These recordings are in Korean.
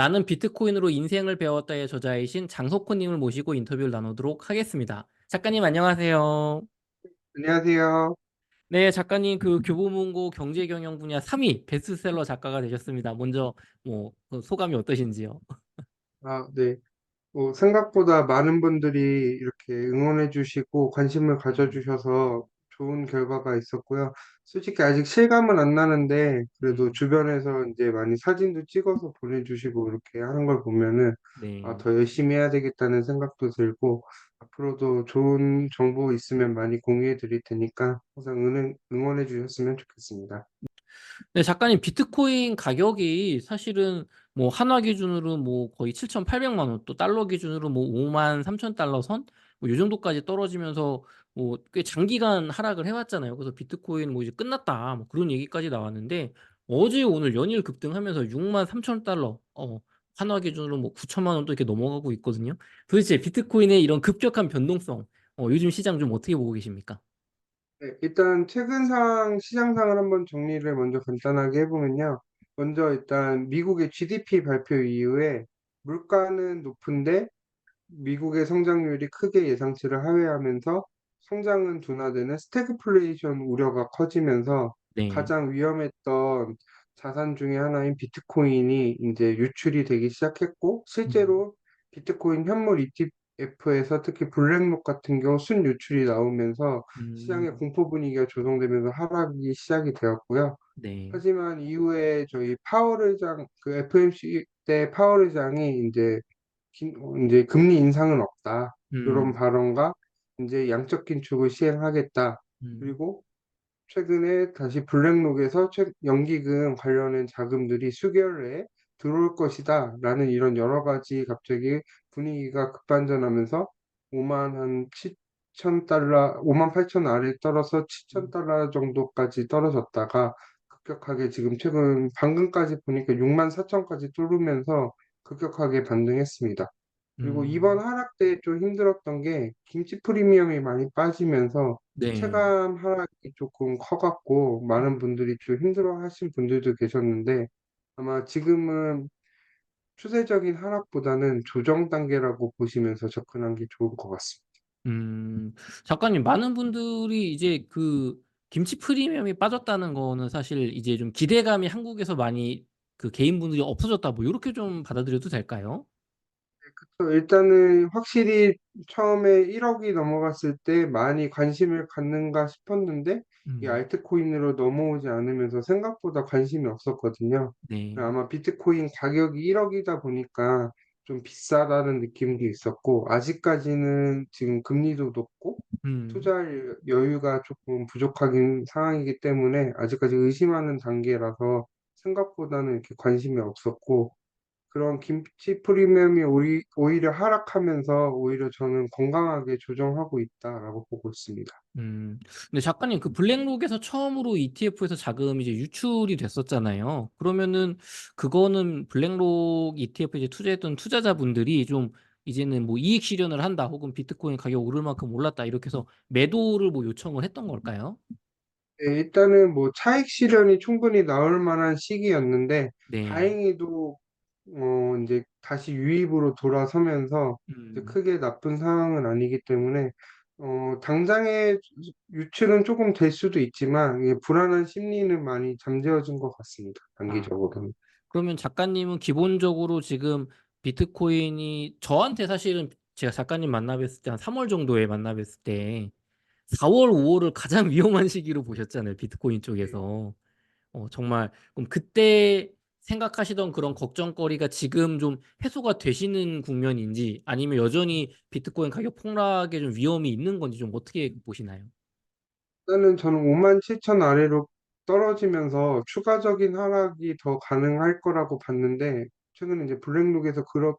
나는 비트코인으로 인생을 배웠다의 저자이신 장석호님을 모시고 인터뷰를 나누도록 하겠습니다. 작가님 안녕하세요. 안녕하세요. 네, 작가님 그 교보문고 경제경영 분야 3위 베스트셀러 작가가 되셨습니다. 먼저 그 소감이 어떠신지요? 네. 생각보다 많은 분들이 이렇게 응원해 주시고 관심을 가져주셔서 좋은 결과가 있었고요. 솔직히 아직 실감은 안 나는데, 그래도 음, 주변에서 이제 많이 사진도 찍어서 보내주시고 이렇게 하는 걸 보면은, 네. 더 열심히 해야 되겠다는 생각도 들고, 앞으로도 좋은 정보 있으면 많이 공유해 드릴 테니까 항상 응원해 주셨으면 좋겠습니다. 네, 작가님 비트코인 가격이 사실은 뭐 한화 기준으로 뭐 거의 7,800만 원, 또 달러 기준으로 뭐 5만 3천 달러 선? 뭐 이 정도까지 떨어지면서 뭐 꽤 장기간 하락을 해왔잖아요. 그래서 비트코인 뭐 이제 끝났다. 뭐 그런 얘기까지 나왔는데 어제 오늘 연일 급등하면서 6만 3천 달러, 한화 기준으로 뭐 9천만 원도 이렇게 넘어가고 있거든요. 도대체 비트코인의 이런 급격한 변동성, 요즘 시장 좀 어떻게 보고 계십니까? 네, 일단 최근 상황, 시장 상을 한번 정리를 먼저 간단하게 해보면요. 먼저 일단 미국의 GDP 발표 이후에 물가는 높은데 미국의 성장률이 크게 예상치를 하회하면서 성장은 둔화되는 스태그플레이션 우려가 커지면서 네. 가장 위험했던 자산 중에 하나인 비트코인이 이제 유출이 되기 시작했고, 음, 실제로 비트코인 현물 ETF에서 특히 블랙록 같은 경우 순유출이 나오면서 시장의 음, 공포 분위기가 조성되면서 하락이 시작이 되었고요. 네. 하지만 이후에 저희 파월 의장, 그 FMC 때 파월 의장이 이제 금리 인상은 없다. 이런 음. 발언과 이제 양적 긴축을 시행하겠다. 음, 그리고 최근에 다시 블랙록에서 연기금 관련된 자금들이 수개월 내에 들어올 것이다. 라는 이런 여러 가지 갑자기 분위기가 급반전하면서 5만 한 7천 달러, 5만 8천 아래 떨어서 7천 달러 정도까지 떨어졌다가 급격하게 지금 최근 방금까지 보니까 6만 4천까지 뚫으면서 급격하게 반등했습니다. 그리고 이번 음, 하락 때 좀 힘들었던 게 김치 프리미엄이 많이 빠지면서 네. 체감 하락이 조금 커갖고 많은 분들이 좀 힘들어 하신 분들도 계셨는데 아마 지금은 추세적인 하락보다는 조정 단계라고 보시면서 접근한 게 좋을 것 같습니다. 음, 작가님, 많은 분들이 이제 그 김치 프리미엄이 빠졌다는 거는 사실 이제 좀 기대감이 한국에서 많이 그 개인분들이 없어졌다, 뭐, 이렇게 좀 받아들여도 될까요? 일단은 확실히 처음에 1억이 넘어갔을 때 많이 관심을 갖는가 싶었는데 이 음, 알트코인으로 넘어오지 않으면서 생각보다 관심이 없었거든요. 네. 아마 비트코인 가격이 1억이다 보니까 좀 비싸다는 느낌도 있었고 아직까지는 지금 금리도 높고 음, 투자할 여유가 조금 부족하긴 상황이기 때문에 아직까지 의심하는 단계라서 생각보다는 이렇게 관심이 없었고 그런 김치 프리미엄이 오히려 하락하면서 오히려 저는 건강하게 조정하고 있다라고 보고 있습니다. 근데 작가님, 그 블랙록에서 처음으로 ETF에서 자금이 이제 유출이 됐었잖아요. 그러면은 그거는 블랙록 ETF에 이제 투자했던 투자자분들이 좀 이제는 뭐 이익 실현을 한다, 혹은 비트코인 가격 오를 만큼 올랐다, 이렇게 해서 매도를 뭐 요청을 했던 걸까요? 네, 일단은 뭐 차익 실현이 충분히 나올 만한 시기였는데 네. 다행히도 이제 다시 유입으로 돌아서면서 이제 음, 크게 나쁜 상황은 아니기 때문에 당장의 유출은 조금 될 수도 있지만 이게 불안한 심리는 많이 잠재워진 것 같습니다. 아, 단기적으로는. 그러면 작가님은 기본적으로 지금 비트코인이 저한테 사실은 제가 작가님 만나 뵀을 때 한 3월 정도에 만나 뵀을 때 4월, 5월을 가장 위험한 시기로 보셨잖아요. 비트코인 쪽에서. 정말 그럼 그때 생각하시던 그런 걱정거리가 지금 좀 해소가 되시는 국면인지, 아니면 여전히 비트코인 가격 폭락에 좀 위험이 있는 건지 좀 어떻게 보시나요? 일단은 저는 5만 7천 아래로 떨어지면서 추가적인 하락이 더 가능할 거라고 봤는데, 최근에 이제 블랙록에서 그렇게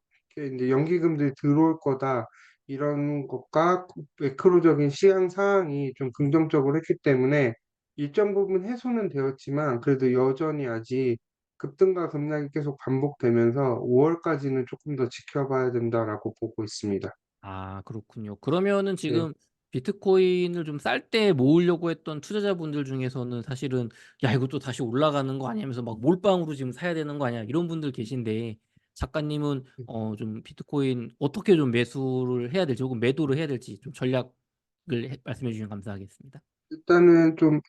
이제 연기금들이 들어올 거다, 이런 것과 매크로적인 시장 상황이 좀 긍정적으로 했기 때문에 일정 부분 해소는 되었지만, 그래도 여전히 아직 급등과 급락이 계속 반복되면서 5월까지는 조금 더 지켜봐야 된다라고 보고 있습니다. 아, 그렇군요. 그러면은 네. 지금 비트코인을 좀 쌀 때 모으려고 했던 투자자분들 중에서는 사실은 야, 이거 또 다시 올라가는 거 아니면서 막 몰빵으로 지금 사야 되는 거 아니야, 이런 분들 계신데, 작가님은 좀 비트코인 어떻게 좀 매수를 해야 될지 혹은 매도를 해야 될지 좀 전략을 말씀해 주시면 감사하겠습니다. 일단은 좀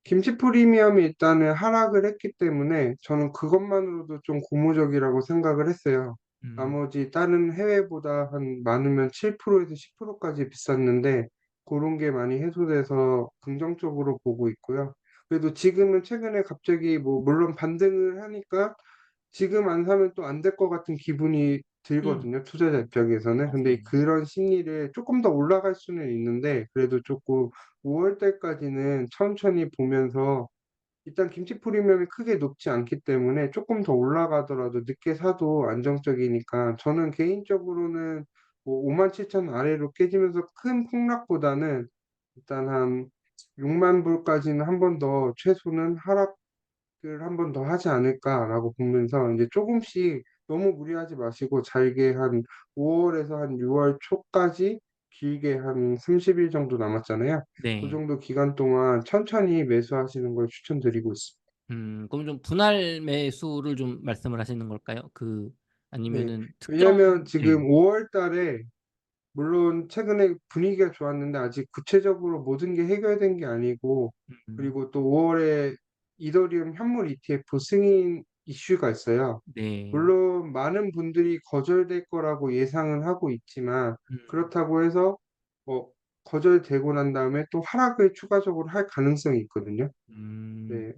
김치 프리미엄이 일단은 하락을 했기 때문에 저는 그것만으로도 좀 고무적이라고 생각을 했어요. 음, 나머지 다른 해외보다 한 많으면 7%에서 10%까지 비쌌는데 그런 게 많이 해소돼서 긍정적으로 보고 있고요. 그래도 지금은 최근에 갑자기 뭐 물론 반등을 하니까 지금 안 사면 또 안 될 것 같은 기분이 음, 들거든요. 투자자 입장에서는. 근데 맞아요. 그런 심리를 조금 더 올라갈 수는 있는데 그래도 조금 5월 달까지는 천천히 보면서 일단 김치 프리미엄이 크게 높지 않기 때문에 조금 더 올라가더라도 늦게 사도 안정적이니까 저는 개인적으로는 뭐 5만 7천 아래로 깨지면서 큰 폭락보다는 일단 한 6만 불까지는 한 번 더 최소는 하락을 한 번 더 하지 않을까라고 보면서 이제 조금씩 너무 무리하지 마시고 잘게 한 5월에서 한 6월 초까지 길게 한 30일 정도 남았잖아요. 그 네. 정도 기간 동안 천천히 매수하시는 걸 추천드리고 있습니다. 그럼 좀 분할 매수를 좀 말씀을 하시는 걸까요? 네. 아니면은 왜냐면 특정, 네. 지금 5월 달에 물론 최근에 분위기가 좋았는데 아직 구체적으로 모든 게 해결된 게 아니고 음, 그리고 또 5월에 이더리움 현물 ETF 승인 이슈가 있어요. 네. 물론 많은 분들이 거절될 거라고 예상은 하고 있지만 음, 그렇다고 해서 뭐 거절되고 난 다음에 또 하락을 추가적으로 할 가능성이 있거든요. 음, 네,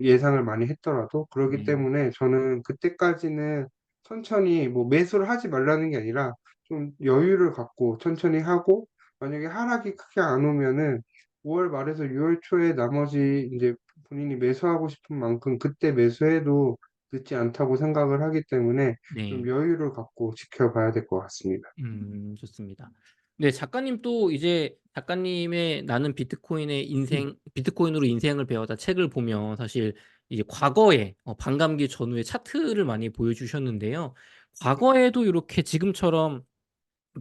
예상을 많이 했더라도 그렇기 네. 때문에 저는 그때까지는 천천히 뭐 매수를 하지 말라는 게 아니라 좀 여유를 갖고 천천히 하고 만약에 하락이 크게 안 오면은 5월 말에서 6월 초에 나머지 이제 본인이 매수하고 싶은 만큼 그때 매수해도 늦지 않다고 생각을 하기 때문에 좀 네. 여유를 갖고 지켜봐야 될 것 같습니다. 좋습니다. 네, 작가님 또 이제 작가님의 나는 비트코인의 인생, 비트코인으로 인생을 배웠다 책을 보면 사실 이제 과거에 반감기 전후의 차트를 많이 보여주셨는데요. 과거에도 이렇게 지금처럼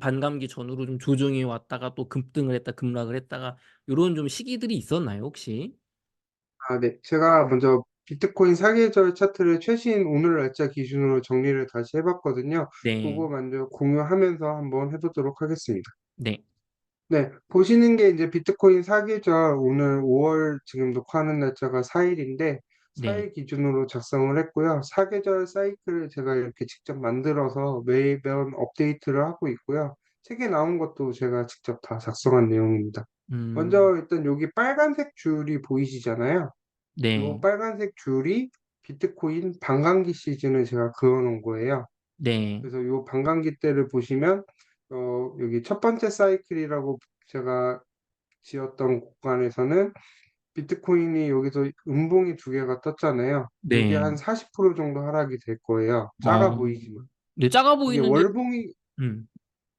반감기 전후로 좀 조정이 왔다가 또 급등을 했다, 급락을 했다가 이런 좀 시기들이 있었나요, 혹시? 아, 네. 제가 먼저 비트코인 사계절 차트를 최신 오늘 날짜 기준으로 정리를 다시 해봤거든요. 네, 그거 먼저 공유하면서 한번 해보도록 하겠습니다. 네, 네, 보시는 게 이제 비트코인 사계절 오늘 5월 지금 녹화하는 날짜가 4일인데 네. 4일 기준으로 작성을 했고요. 사계절 사이클을 제가 이렇게 직접 만들어서 매번 업데이트를 하고 있고요. 책에 나온 것도 제가 직접 다 작성한 내용입니다. 음, 먼저 일단 여기 빨간색 줄이 보이시잖아요. 요 네, 빨간색 줄이 비트코인 반감기 시즌을 제가 그어놓은 거예요. 네, 그래서 요 반감기 때를 보시면 여기 첫 번째 사이클이라고 제가 지었던 구간에서는 비트코인이 여기서 음봉이 두 개가 떴잖아요. 요게 네. 한 40% 정도 하락이 될 거예요. 작아 어, 보이지만. 네, 작아 이게 보이는데, 월봉이 음,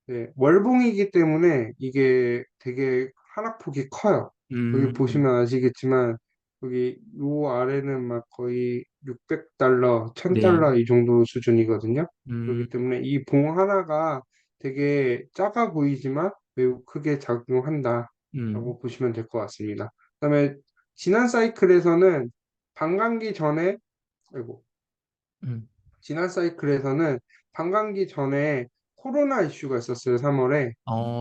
네, 월봉이기 때문에 이게 되게 하락폭이 커요. 여기 음, 보시면 아시겠지만 여기 요 아래는 막 거의 600달러, 네, 1000달러 이 정도 수준이거든요. 음, 그렇기 때문에 이 봉 하나가 되게 작아 보이지만 매우 크게 음, 작용한다라고 보시면 될 것 같습니다. 그다음에 지난 사이클에서는 반감기 전에 아이고 음. 지난 사이클에서는 반감기 전에 코로나 이슈가 있었어요, 3월에.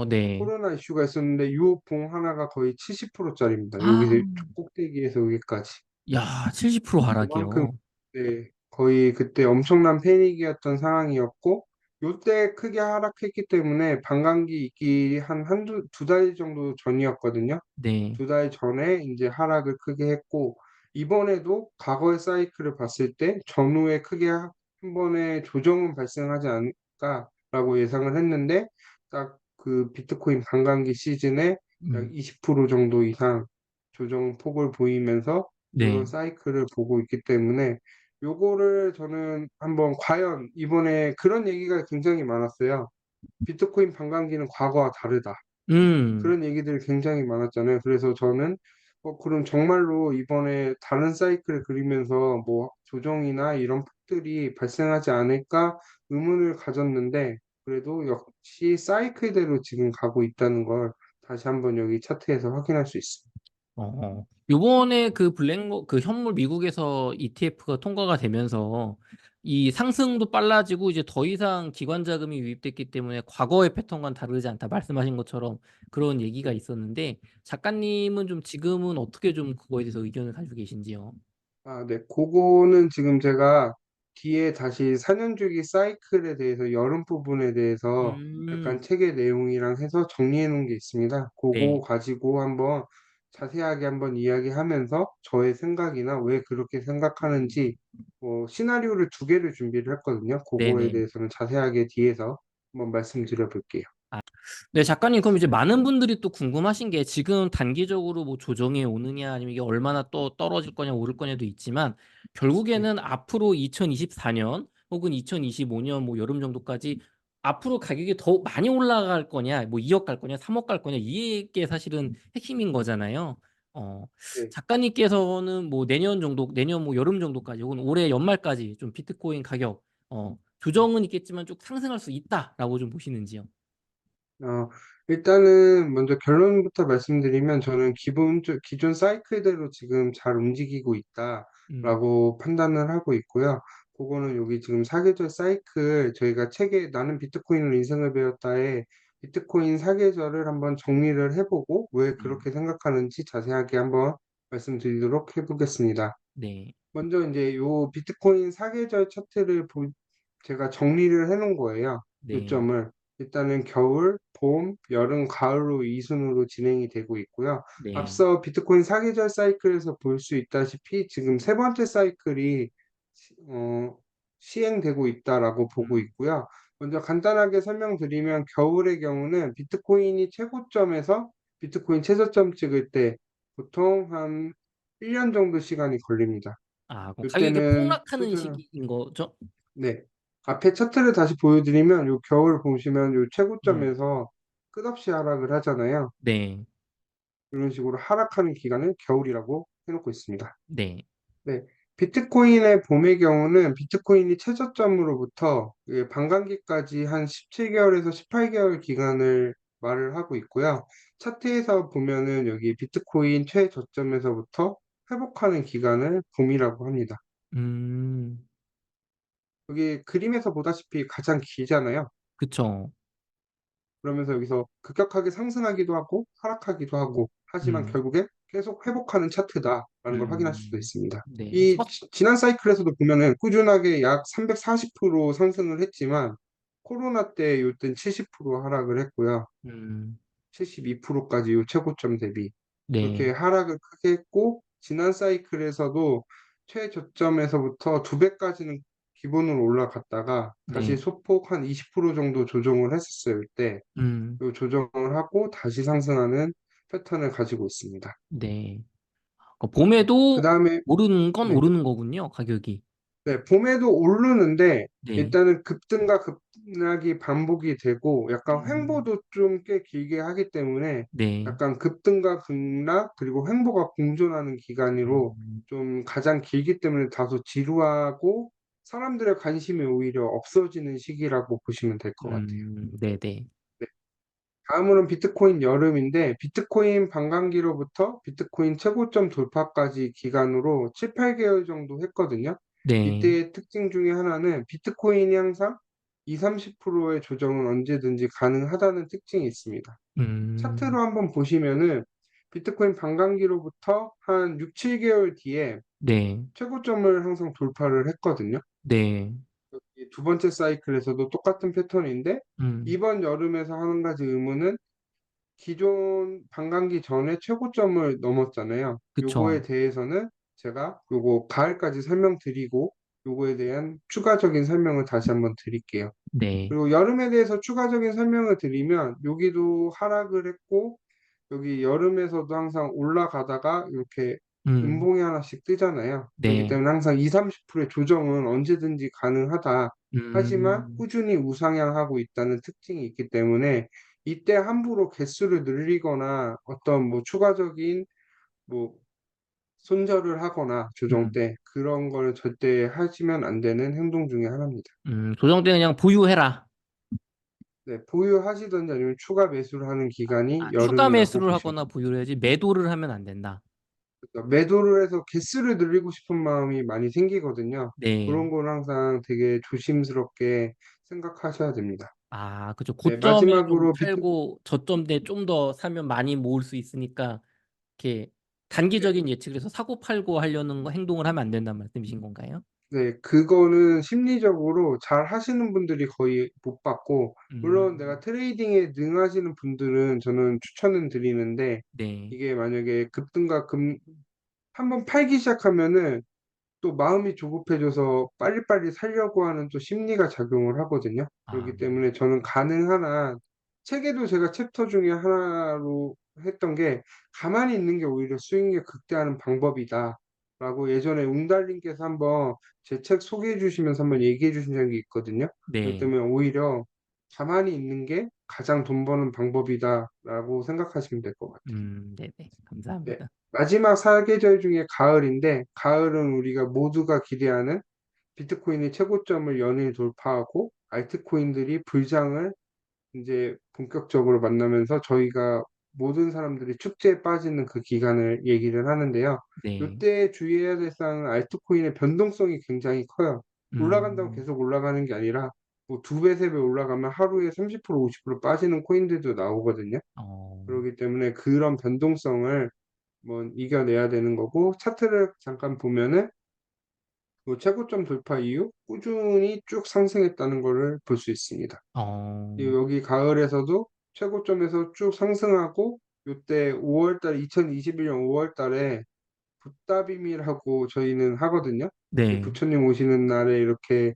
네. 코로나 이슈가 있었는데 이 봉 하나가 거의 70%짜리입니다. 아, 여기서 꼭대기에서 여기까지. 야, 70% 그만큼 하락이요. 네, 거의 그때 엄청난 패닉이었던 상황이었고 요때 크게 하락했기 때문에 반감기 있기 한 한두 두 달 정도 전이었거든요. 네, 두 달 전에 이제 하락을 크게 했고, 이번에도 과거의 사이클을 봤을 때 전후에 크게 한 번에 조정은 발생하지 않을까라고 예상을 했는데, 딱 그 비트코인 반감기 시즌에 약 음, 20% 정도 이상 조정 폭을 보이면서 이런 네, 사이클을 보고 있기 때문에 요거를 저는 한번 과연 이번에 그런 얘기가 굉장히 많았어요. 비트코인 반감기는 과거와 다르다. 음, 그런 얘기들이 굉장히 많았잖아요. 그래서 저는 그럼 정말로 이번에 다른 사이클을 그리면서 뭐 조정이나 이런 폭들이 발생하지 않을까 의문을 가졌는데 그래도 역시 사이클대로 지금 가고 있다는 걸 다시 한번 여기 차트에서 확인할 수 있습니다. 요번에 그 현물 미국에서 ETF가 통과가 되면서 이 상승도 빨라지고 이제 더 이상 기관 자금이 유입됐기 때문에 과거의 패턴과는 다르지 않다 말씀하신 것처럼 그런 얘기가 네. 있었는데 작가님은 좀 지금은 어떻게 좀 그거에 대해서 의견을 가지고 계신지요? 아, 네. 그거는 지금 제가 뒤에 다시 4년 주기 사이클에 대해서 여름 부분에 대해서 약간 음, 책의 내용이랑 해서 정리해 놓은 게 있습니다. 그거 네, 가지고 한번 자세하게 한번 이야기하면서 저의 생각이나 왜 그렇게 생각하는지 시나리오를 두 개를 준비를 했거든요. 그거에 네네. 대해서는 자세하게 뒤에서 한번 말씀드려 볼게요. 네, 작가님, 그럼 이제 많은 분들이 또 궁금하신 게 지금 단기적으로 뭐 조정이 오느냐 아니면 이게 얼마나 또 떨어질 거냐 오를 거냐도 있지만 네. 결국에는 앞으로 2024년 혹은 2025년 뭐 여름 정도까지 앞으로 가격이 더 많이 올라갈 거냐, 뭐 2억 갈 거냐, 3억 갈 거냐 이게 사실은 핵심인 거잖아요. 어, 네. 작가님께서는 뭐 내년 정도, 내년 뭐 여름 정도까지 혹은 올해 연말까지 좀 비트코인 가격 조정은 있겠지만 쭉 상승할 수 있다라고 좀 보시는지요? 어, 일단은 먼저 결론부터 말씀드리면 저는 기존 사이클대로 지금 잘 움직이고 음. 있다라고 판단을 하고 있고요. 그거는 여기 지금 사계절 사이클 저희가 책에 나는 비트코인으로 인생을 배웠다에 비트코인 사계절을 한번 정리를 해보고 왜 음. 그렇게 생각하는지 자세하게 한번 말씀드리도록 해보겠습니다. 네, 먼저 이제 요 비트코인 사계절 차트를 제가 정리를 해놓은 거예요. 네, 요점을. 일단은 겨울, 봄, 여름, 가을로 이 순으로 진행이 되고 있고요. 네, 앞서 비트코인 사계절 사이클에서 볼 수 있다시피 지금 세 번째 사이클이 시행되고 있다라고 보고 음, 있고요. 먼저 간단하게 설명드리면 겨울의 경우는 비트코인이 최고점에서 비트코인 최저점 찍을 때 보통 한 1년 정도 시간이 걸립니다. 그럼 가격이 이때는 폭락하는 꾸준한, 시기인 거죠? 네. 앞에 차트를 다시 보여드리면 요 겨울 보시면 요 음, 최고점에서 끝없이 하락을 하잖아요. 네, 이런 식으로 하락하는 기간을 겨울이라고 해놓고 있습니다. 네, 네. 비트코인의 봄의 경우는 비트코인이 최저점으로부터 반감기까지 한 17개월에서 18개월 기간을 말을 하고 있고요. 차트에서 보면은 여기 비트코인 최저점에서부터 회복하는 기간을 봄이라고 합니다. 음, 여기 그림에서 보다시피 가장 길잖아요. 그쵸, 그러면서 여기서 급격하게 상승하기도 하고 하락하기도 하고 하지만 음, 결국에 계속 회복하는 차트다라는 걸 확인할 수도 음, 있습니다. 네, 이 지난 사이클에서도 보면은 꾸준하게 약 340% 상승을 했지만 코로나 때 이땐 70% 하락을 했고요. 음, 72%까지 요 최고점 대비 그렇게 네, 하락을 크게 했고 지난 사이클에서도 최저점에서부터 두 배까지는 기본으로 올라갔다가 다시 네, 소폭 한 20% 정도 조정을 했었어요. 이때 음, 요 조정을 하고 다시 상승하는 패턴을 가지고 있습니다. 네. 그 봄에도 다음에 오르는 건 네. 오르는 거군요, 가격이. 네, 봄에도 오르는데 네, 일단은 급등과 급락이 반복이 되고 약간 음, 횡보도 좀 꽤 길게 하기 때문에 네, 약간 급등과 급락 그리고 횡보가 공존하는 기간으로 음, 좀 가장 길기 때문에 다소 지루하고 사람들의 관심이 오히려 없어지는 시기라고 보시면 될 것 같아요. 네, 네, 네. 다음으로는 비트코인 여름인데 비트코인 반감기로부터 비트코인 최고점 돌파까지 기간으로 7, 8개월 정도 했거든요. 네, 이때의 특징 중에 하나는 비트코인이 항상 2, 30%의 조정은 언제든지 가능하다는 특징이 있습니다. 차트로 음, 한번 보시면은 비트코인 반감기로부터 한 6, 7개월 뒤에 네, 최고점을 항상 돌파를 했거든요. 네, 이두 번째 사이클에서도 똑같은 패턴인데 음. 이번 여름에서 한 가지 의문은 기존 반감기 전에 최고점을 넘었잖아요. 요거에 그쵸. 대해서는 제가 요거 가을까지 설명드리고 요거에 대한 추가적인 설명을 다시 한번 드릴게요. 네. 그리고 여름에 대해서 추가적인 설명을 드리면 여기도 하락을 했고 여기 여름에서도 항상 올라가다가 이렇게 음, 음봉이 하나씩 뜨잖아요. 그렇기 네. 때문에 항상 2, 30%의 조정은 언제든지 가능하다. 하지만 음, 꾸준히 우상향하고 있다는 특징이 있기 때문에 이때 함부로 개수를 늘리거나 어떤 뭐 추가적인 뭐 손절을 하거나 조정 음, 때 그런 걸 절대 하시면 안 되는 행동 중에 하나입니다. 조정 때 그냥 보유해라. 네, 보유하시든지 아니면 추가 매수를 하는 기간이 추가 여름이라고 매수를 보시면 하거나 보유를 해야지 매도를 하면 안 된다. 그러니까 매도를 해서 개수를 늘리고 싶은 마음이 많이 생기거든요. 네. 그런 건 항상 되게 조심스럽게 생각하셔야 됩니다. 아, 그죠. 네, 고점에 좀 마지막으로 팔고 저점대 좀 더 사면 많이 모을 수 있으니까 이렇게 단기적인 예측을 해서 사고 팔고 하려는 행동을 하면 안 된다는 말씀이신 건가요? 네, 그거는 심리적으로 잘 하시는 분들이 거의 못 받고, 물론 내가 음, 트레이딩에 능하시는 분들은 저는 추천은 드리는데, 네. 이게 만약에 급등과 한번 팔기 시작하면은 또 마음이 조급해져서 빨리빨리 살려고 하는 또 심리가 작용을 하거든요. 아, 그렇기 때문에 저는 가능한 한 책에도 제가 챕터 중에 하나로 했던 게 가만히 있는 게 오히려 수익률 극대화하는 방법이다. 라고 예전에 웅달님께서 한번 제 책 소개해 주시면서 한번 얘기해 주신 적이 있거든요. 그렇기 네. 때문에 오히려 가만히 있는 게 가장 돈 버는 방법이다라고 생각하시면 될 것 같아요. 네네. 네. 감사합니다. 마지막 사계절 중에 가을인데, 가을은 우리가 모두가 기대하는 비트코인이 최고점을 연일 돌파하고 알트코인들이 불장을 이제 본격적으로 만나면서 저희가 모든 사람들이 축제에 빠지는 그 기간을 얘기를 하는데요. 네. 이때 주의해야 될 사항은 알트코인의 변동성이 굉장히 커요. 올라간다고 음, 계속 올라가는 게 아니라 뭐 두 배, 세 배 올라가면 하루에 30%, 50% 빠지는 코인들도 나오거든요. 어, 그렇기 때문에 그런 변동성을 뭐 이겨내야 되는 거고 차트를 잠깐 보면은 뭐 최고점 돌파 이후 꾸준히 쭉 상승했다는 것을 볼 수 있습니다. 어, 그리고 여기 가을에서도 최고점에서 쭉 상승하고 요때 5월 달 2021년 5월 달에 붓다비밀하고 저희는 하거든요. 이제 네. 부처님 오시는 날에 이렇게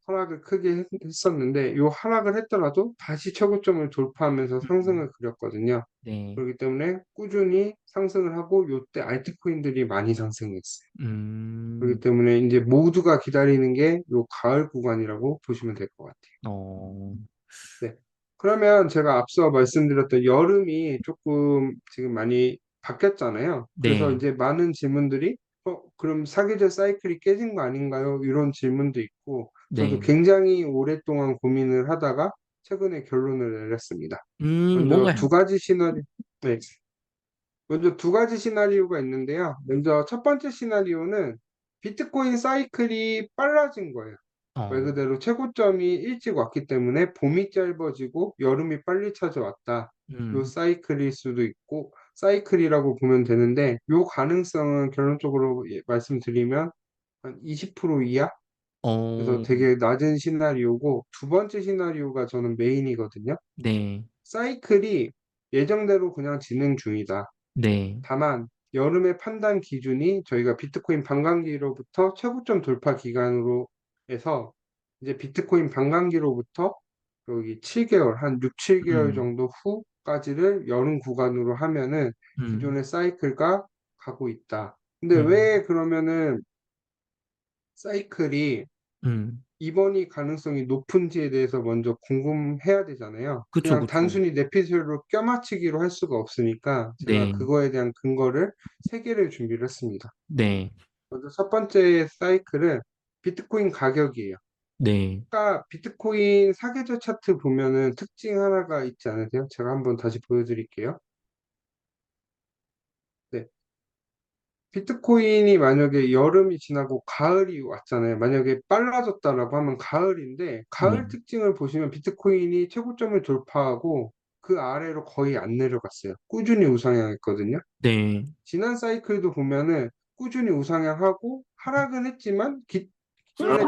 하락을 크게 했었는데 요 하락을 했더라도 다시 최고점을 돌파하면서 음, 상승을 그렸거든요. 네. 그렇기 때문에 꾸준히 상승을 하고 요때 알트코인들이 많이 상승했어요. 그렇기 음, 때문에 이제 모두가 기다리는 게 요 가을 구간이라고 보시면 될 것 같아요. 어, 네. 그러면 제가 앞서 말씀드렸던 여름이 조금 지금 많이 바뀌었잖아요. 그래서 네. 이제 많은 질문들이 그럼 사계절 사이클이 깨진 거 아닌가요? 이런 질문도 있고 저도 네. 굉장히 오랫동안 고민을 하다가 최근에 결론을 내렸습니다. 먼저 뭔가요? 두 가지 시나리오, 네. 먼저 두 가지 시나리오가 있는데요. 먼저 첫 번째 시나리오는 비트코인 사이클이 빨라진 거예요. 말 어, 그대로 최고점이 일찍 왔기 때문에 봄이 짧아지고 여름이 빨리 찾아왔다. 요 음, 사이클일 수도 있고, 사이클이라고 보면 되는데, 요 가능성은 결론적으로 말씀드리면 한 20% 이하? 그래서 어, 되게 낮은 시나리오고, 두 번째 시나리오가 저는 메인이거든요. 네. 사이클이 예정대로 그냥 진행 중이다. 네. 다만 여름의 판단 기준이 저희가 비트코인 반감기로부터 최고점 돌파 기간으로 해서 이제 비트코인 반감기로부터 여기 7개월, 한 6, 7개월 음, 정도 후까지를 여름 구간으로 하면은 음, 기존의 사이클과 가고 있다. 근데 음, 왜 그러면은 사이클이 음. 이번이 가능성이 높은지에 대해서 먼저 궁금해야 되잖아요. 그쵸, 그냥 그쵸. 단순히 내피셜로 껴맞추기로 할 수가 없으니까 제가 네. 그거에 대한 근거를 세 개를 준비를 했습니다. 네. 먼저 첫 번째 사이클은 비트코인 가격이에요. 네. 아까 비트코인 사계절 차트 보면은 특징 하나가 있지 않으세요? 제가 한번 다시 보여드릴게요. 네. 비트코인이 만약에 여름이 지나고 가을이 왔잖아요. 만약에 빨라졌다라고 하면 가을인데, 네. 가을 특징을 보시면 비트코인이 최고점을 돌파하고 그 아래로 거의 안 내려갔어요. 꾸준히 우상향했거든요. 네. 지난 사이클도 보면은 꾸준히 우상향하고 하락은 했지만 기존의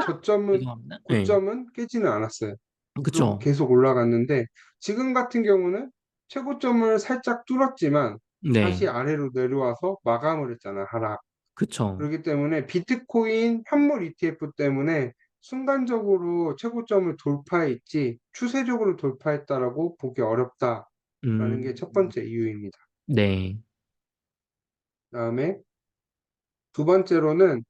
죄송합니다. 네. 고점은 깨지는 않았어요. 그리고 그쵸. 계속 올라갔는데 지금 같은 경우는 최고점을 살짝 뚫었지만 네. 다시 아래로 내려와서 마감을 했잖아, 하락. 그쵸. 그렇기 때문에 비트코인 현물 ETF 때문에 순간적으로 최고점을 돌파했지 추세적으로 돌파했다라고 보기 어렵다라는 게 첫 음, 번째 이유입니다. 네. 그다음에 두 번째로는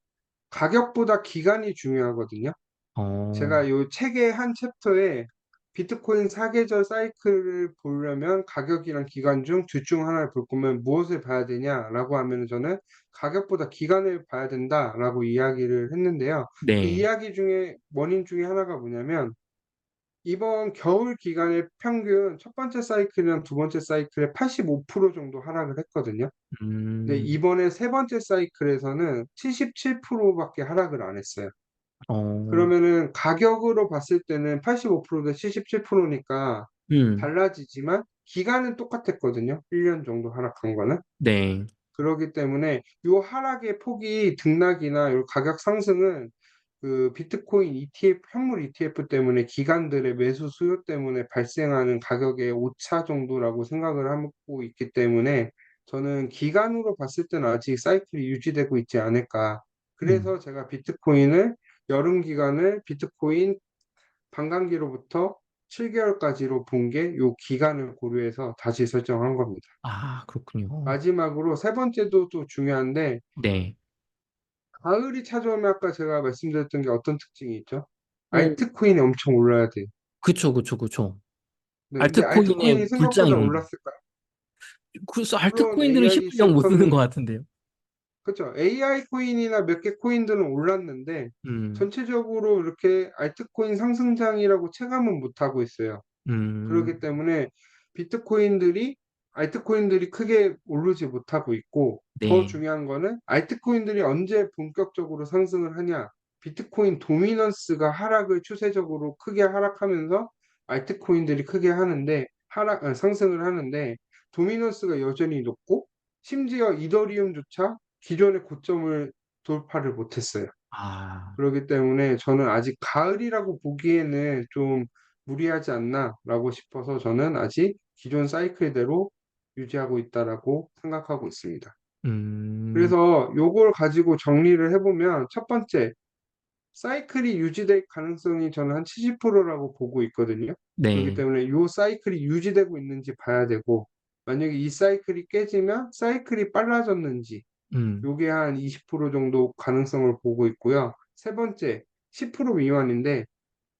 가격보다 기간이 중요하거든요. 어, 제가 이 책의 한 챕터에 비트코인 사계절 사이클을 보려면 가격이랑 기간 중 둘 중 하나를 볼 거면 무엇을 봐야 되냐라고 하면 저는 가격보다 기간을 봐야 된다라고 이야기를 했는데요. 그 네. 이야기 중에 원인 중에 하나가 뭐냐면 이번 겨울 기간의 평균 첫 번째 사이클이랑 두 번째 사이클에 85% 정도 하락을 했거든요. 근데 음, 이번에 세 번째 사이클에서는 77%밖에 하락을 안 했어요. 어, 그러면은 가격으로 봤을 때는 85%대 77%니까 음, 달라지지만 기간은 똑같았거든요. 1년 정도 하락한 거는. 네, 그렇기 때문에 이 하락의 폭이 등락이나 요 가격 상승은 그 비트코인 ETF, 현물 ETF 때문에 기관들의 매수 수요 때문에 발생하는 가격의 오차 정도라고 생각을 하고 있기 때문에 저는 기간으로 봤을 때는 아직 사이클이 유지되고 있지 않을까. 음, 그래서 제가 비트코인을 여름 기간을 비트코인 반감기로부터 7개월까지로 본 게 요 기간을 고려해서 다시 설정한 겁니다. 아, 그렇군요. 마지막으로 세 번째도 또 중요한데 네, 가을이 찾아오면 아까 제가 말씀드렸던 게 어떤 특징이 있죠? 어, 알트코인이 엄청 올라야 돼요. 그쵸, 그쵸, 그쵸. 네, 근데 알트코인이 알트코인의 생각보다 불장입니다. 올랐을까요? 그래서 물론 알트코인들은 AI 힘을 영 못 쓰는 것 센터는 같은데요. 그렇죠. AI 코인이나 몇 개 코인들은 올랐는데 음, 전체적으로 이렇게 알트코인 상승장이라고 체감은 못 하고 있어요. 그렇기 음, 때문에 비트코인들이 알트코인들이 크게 오르지 못하고 있고 더 네, 중요한 거는 알트코인들이 언제 본격적으로 상승을 하냐. 비트코인 도미넌스가 하락을 추세적으로 크게 하락하면서 알트코인들이 크게 하는데 상승을 하는데 도미넌스가 여전히 높고 심지어 이더리움조차 기존의 고점을 돌파를 못했어요. 아, 그렇기 때문에 저는 아직 가을이라고 보기에는 좀 무리하지 않나라고 싶어서 저는 아직 기존 사이클대로 유지하고 있다라고 생각하고 있습니다. 음, 그래서 요걸 가지고 정리를 해보면 첫 번째, 사이클이 유지될 가능성이 저는 한 70%라고 보고 있거든요. 그렇기 네, 때문에 요 사이클이 유지되고 있는지 봐야 되고, 만약에 이 사이클이 깨지면 사이클이 빨라졌는지, 음, 요게 한 20% 정도 가능성을 보고 있고요. 세 번째, 10% 미만인데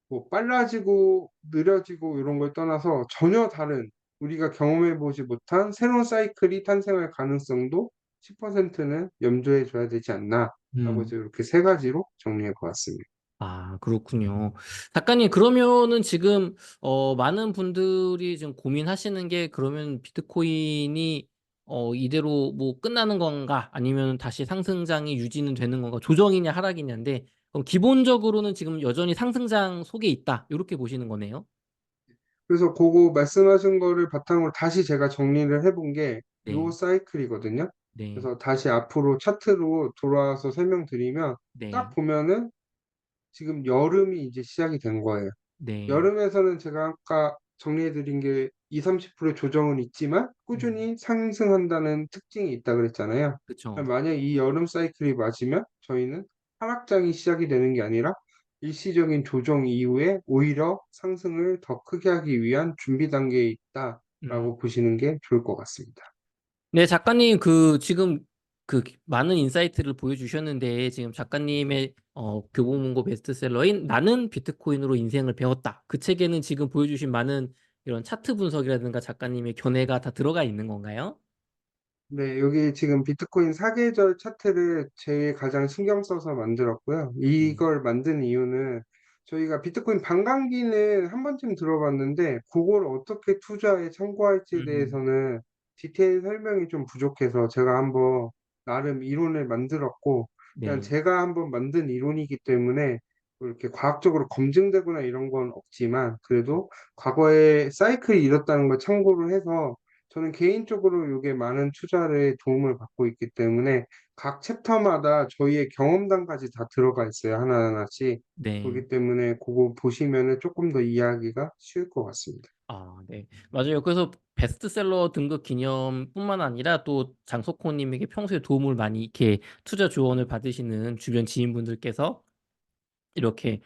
뭐 빨라지고 느려지고 이런 걸 떠나서 전혀 다른 우리가 경험해보지 못한 새로운 사이클이 탄생할 가능성도 10%는 염두에 둬야 되지 않나 라고 음. 이제 이렇게 세 가지로 정리해 보았습니다. 아, 그렇군요. 작가님, 그러면은 지금, 많은 분들이 지금 고민하시는 게, 그러면 비트코인이, 이대로 뭐 끝나는 건가? 아니면 다시 상승장이 유지는 되는 건가? 조정이냐, 하락이냐인데, 그럼 기본적으로는 지금 여전히 상승장 속에 있다. 이렇게 보시는 거네요. 그래서 그거 말씀하신 거를 바탕으로 다시 제가 정리를 해본 게 요 네, 사이클이거든요. 네, 그래서 다시 앞으로 차트로 돌아와서 설명드리면 딱 네, 보면은 지금 여름이 이제 시작이 된 거예요. 네. 여름에서는 제가 아까 정리해드린 게 2, 30%의 조정은 있지만 음, 꾸준히 상승한다는 특징이 있다 그랬잖아요. 그쵸. 그럼 만약 이 여름 사이클이 맞으면 저희는 하락장이 시작이 되는 게 아니라 일시적인 조정 이후에 오히려 상승을 더 크게 하기 위한 준비 단계에 음. 있다라고 보시는 게 좋을 것 같습니다. 네, 작가님, 그, 지금, 그, 많은 인사이트를 보여주셨는데, 지금 작가님의, 교보문고 베스트셀러인 나는 비트코인으로 인생을 배웠다. 그 책에는 지금 보여주신 많은 이런 차트 분석이라든가 작가님의 견해가 다 들어가 있는 건가요? 네, 여기 지금 비트코인 사계절 차트를 제일 가장 신경 써서 만들었고요. 네, 이걸 만든 이유는 저희가 비트코인 반감기는 한 번쯤 들어봤는데 그걸 어떻게 투자에 참고할지에 음, 대해서는 디테일 설명이 좀 부족해서 제가 한번 나름 이론을 만들었고 그냥 네, 제가 한번 만든 이론이기 때문에 뭐 이렇게 과학적으로 검증되거나 이런 건 없지만 그래도 과거에 사이클이 이렇다는 걸 참고를 해서 저는 개인적으로 이게 많은 투자에 도움을 받고 있기 때문에 각 챕터마다 저희의 경험담까지 다 들어가 있어요. 하나하나씩. 네. 그렇기 때문에 그거 보시면은 조금 더 이해하기가 쉬울 것 같습니다. 아, 네. 맞아요. 그래서 베스트셀러 등급 기념뿐만 아니라 또 장석호님에게 평소에 도움을 많이 이렇게 투자 조언을 받으시는 주변 지인분들께서 이렇게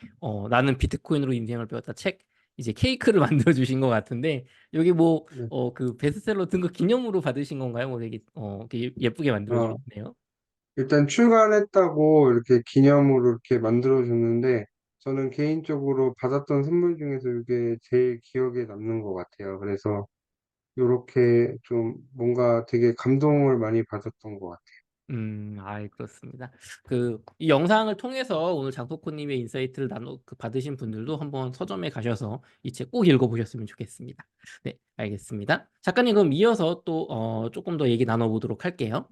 나는 비트코인으로 인생을 배웠다 책 이제 케이크를 만들어 주신 것 같은데 여기 뭐 네. 그 베스트셀러 등급 기념으로 받으신 건가요? 뭐 되게 이렇게 예쁘게 만들어 어, 주셨네요. 일단 출간했다고 이렇게 기념으로 이렇게 만들어줬는데 저는 개인적으로 받았던 선물 중에서 이게 제일 기억에 남는 것 같아요. 그래서 이렇게 좀 뭔가 되게 감동을 많이 받았던 것 같아요. 아이, 그렇습니다. 이 영상을 통해서 오늘 장소코님의 인사이트를 받으신 분들도 한번 서점에 가셔서 이 책 꼭 읽어보셨으면 좋겠습니다. 네, 알겠습니다. 작가님, 그럼 이어서 또, 조금 더 얘기 나눠보도록 할게요.